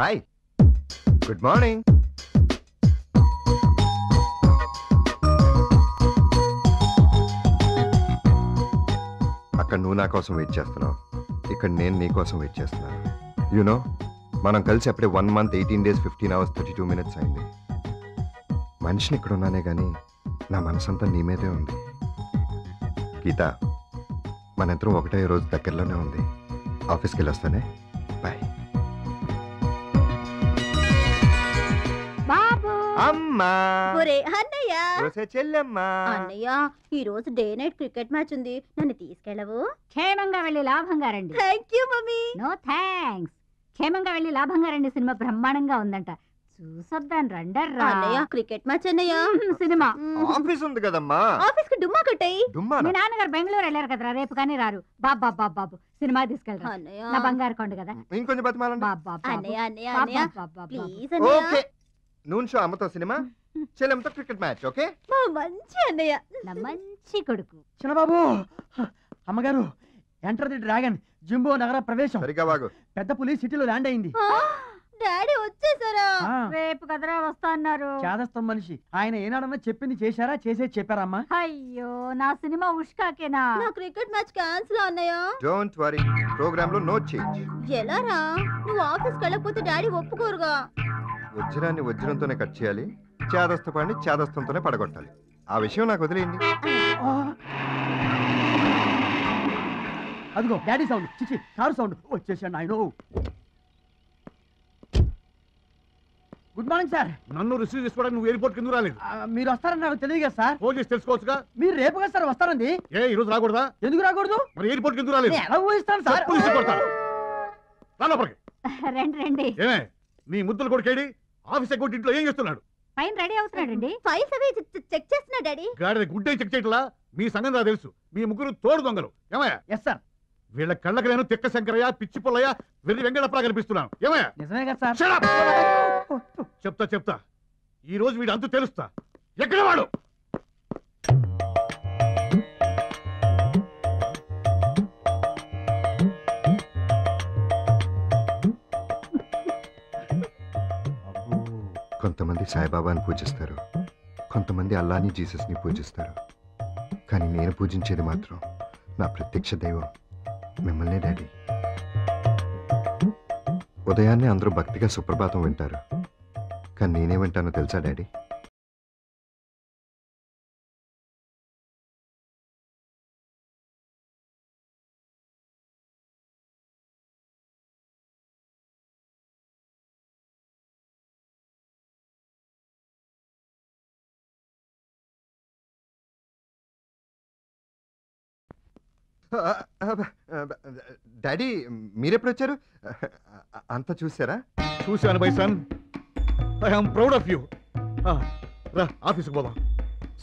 Hi, good morning. అక్కడ నువ్వు నా కోసం వెయిట్ చేస్తున్నావు, ఇక్కడ నేను నీ కోసం వెయిట్ చేస్తున్నాను. యూనో, మనం కలిసి అప్పుడే 1 month 18 days 15 hours 32 minutes అయింది. మనిషిని ఇక్కడ ఉన్నానే కానీ నా మనసంతా నీ మీదే ఉంది. గీత, మనిద్దరం ఒకటే రోజు దగ్గరలోనే ఉంది. ఆఫీస్కి వెళ్ళొస్తానే, బాయ్. బాబు అమ్మా, ఒరే అన్నయ్య, చెల్లెమ్మా. అన్నయ్య ఈ రోజు డే నైట్ క్రికెట్ మ్యాచ్ ఉంది, నన్ను తీసుకెళ్ళవు? క్షేమంగా వెళ్ళి లాభంగా రండి. Thank you mummy. No thanks. క్షేమంగా వెళ్ళి లాభంగా రండి. సినిమా బ్రహ్మాండంగా ఉందంట, చూసొద్దాను రండర్రా. అన్నయ్య క్రికెట్ మ్యాచ్ అన్నయ్య. సినిమా ఆఫీస్ ఉంది కదమ్మా. ఆఫీస్ కి డుమ్మా కట్టాయి. మీ నాన్నగారు బెంగళూరు వెళ్ళారు కదరా, రేపు కానీ రారు. బాబు సినిమా తీసుకెళ్ళరా, అన్నయ్య నా బంగారు కొండ కదా. ఇంకొంచెం బతిమాలండి. అన్నయ్య అన్నయ్య అన్నయ్య ప్లీజ్ అన్నయ్య. ఓకే, నూన్ షో అమ్మతో సినిమా, చెల్లెమ్మతో క్రికెట్ మ్యాచ్. ఓకే, మా మంచి అన్నయ్య, నా మంచి కొడుకు. చిన్నబాబు, అమ్మగారు, ఎంటర్ ది డ్రాగన్, జింబో నగర ప్రవేశం. సరిగా వాగు. పెద్ద పులి సిటీలో ల్యాండ్ అయింది. డాడీ వచ్చేసారా? రేపు కదరా వస్తా అన్నారు. చేదస్తం మనిషి ఆయన ఏనాడన్నా చెప్పింది చేశారా, చేసేది చెప్పారమ్మా? అయ్యో, నా సినిమా ఉష్కాకేనా? నా క్రికెట్ మ్యాచ్ క్యాన్సిల్ అన్నయ్య. డోంట్ వరీ, ప్రోగ్రామ్ లో నో చేంజ్. ఎలా రా? నువ్వు ఆఫీస్కి వెళ్ళకపోతే డాడీ ఒప్పుకోరుగా. వజ్రాన్ని వజ్రంతోనే కట్ చేయాలి, చేదస్తపాన్ని చేదస్తంతోనే పడగొట్టాలి. ఆ విషయం నాకు వదిలేయండి. అదిగో డాడీ సౌండ్, చిచి కారు సౌండ్ వచ్చేసాను. ఆయన గుడ్ మార్నింగ్ సార్. నన్ను రిసీవ్ చేసుకోవడానికి నువ్వు ఎయిర్పోర్ట్ కింద రాలేదు. మీరు వస్తారని నాకు తెలియదు కదా సార్. ఫోన్ చేసి తెలుసుకోవచ్చుగా. మీరు రేపు కదా సార్ వస్తారండి. ఏ ఈ రోజు రాకూడదా? ఎందుకు రాకూడదు? మరి ఎయిర్పోర్ట్ కింద రాలేదు. ఎలా ఊహిస్తాను సార్? రండి రండి. ఏమే నీ ముద్దులు కొడుకేడి? ఆఫీస్ అకౌంట్ ఇంట్లో ఏం చేస్తున్నాడు? పైన రెడీ అవుతున్నాడండి. ఫైల్స్ అవి చెక్ చేస్తున్నా డాడీ. గాడిద గుడ్డే చెక్ చేయట్లా? మీ సంగతి నాకు తెలుసు. మీ ముగ్గురు తోడు దొంగలు. ఏమయ్యా? Yes sir. వీళ్ళ కళ్ళకి నేను తిక్క శంకరయ్య, పిచ్చి పుల్లయ్య, వెర్రి వెంకటప్పలా కనిపిస్తున్నాను. ఏమయ్యా? నిజమే కదా సార్. Shut up! చెప్తా ఈ రోజు వీడు అంతు తెలుస్తా. ఎక్కడ వాడు? కొంతమంది సాయిబాబాని పూజిస్తారు, కొంతమంది అల్లాని జీసస్ని పూజిస్తారు. కానీ నేను పూజించేది మాత్రం నా ప్రత్యక్ష దైవం మిమ్మల్నే డాడీ. ఉదయాన్నే అందరూ భక్తిగా సుప్రభాతం వింటారు, కానీ నేనే వింటానో తెలుసా డాడీ? డాడీ మీరెప్పుడు వచ్చారు? అంతా చూసారా? చూశాను bye son. I am proud of you. రా ఆఫీస్కి పోదాం.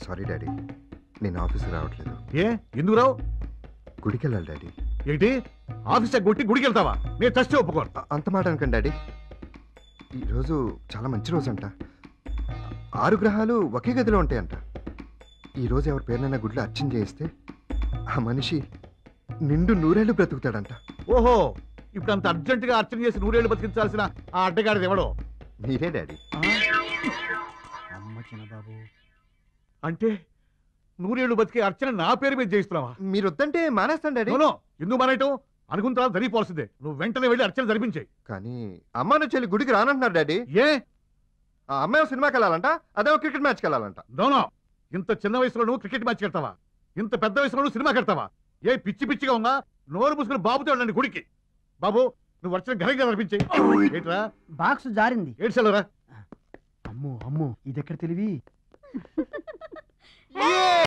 సారీ డాడీ, నేను ఆఫీస్కి రావట్లేదు. ఏ ఎందుకు రావు? గుడికి వెళ్ళాలి డాడీ. ఏంటి ఆఫీస్ కొట్టి గుడికి వెళ్తావా? నేను చస్తే ఒప్పుకోను. అంత మాట అనకండి డాడీ. ఈరోజు చాలా మంచి రోజు అంట. 6 గ్రహాలు ఒకే గదిలో ఉంటాయంట. ఈరోజు ఎవరి పేరునైనా గుడిలో అర్చన చేయిస్తే ఆ మనిషి నిండు 100 ఏళ్ళు బ్రతుకుతాడంట. ఓహో, ఇప్పుడు అంత అర్జెంటుగా అర్చన చేసి 100 ఏళ్ళు బతికించాల్సిన ఆ అడ్డగాడిది ఎవడో? మీరే డాడీ. అమ్మ చిన్నబాబు, అంటే 100 ఏళ్ళు బతికే అర్చన నా పేరు మీద చేయిస్తున్నావా? మీరు వద్దంటే మానేస్తాను డాడీ. నో, ఎందుకు మానేయటం? అనుకున్న తర్వాత జరిగిపోవాల్సిందే. నువ్వు వెంటనే వెళ్ళి అర్చన జరిపించాయి. కానీ అమ్మ నుంచి వెళ్ళి గుడికి రానంటున్నారు డాడీ. ఏ? ఆ అమ్మాయి సినిమాకి వెళ్ళాలంట, అదేమో క్రికెట్ మ్యాచ్కి వెళ్ళాలంట. నో, ఇంత చిన్న వయసులో నువ్వు క్రికెట్ మ్యాచ్ కడతావా? ఇంత పెద్ద వయసులో నువ్వు సినిమా కడతావా? ఏ పిచ్చి పిచ్చిగా ఉందా? నోరు మూసుకుని బాబుతో వెళ్ళండి గుడికి. బాబు, నువ్వు అర్చన ఘనంగా జరిపించాయి. ఏంట్రా బాక్స్ జారింది. ఏడ్చెల్లరా? అమ్మో అమ్మో, ఇది ఎక్కడ తెలివి?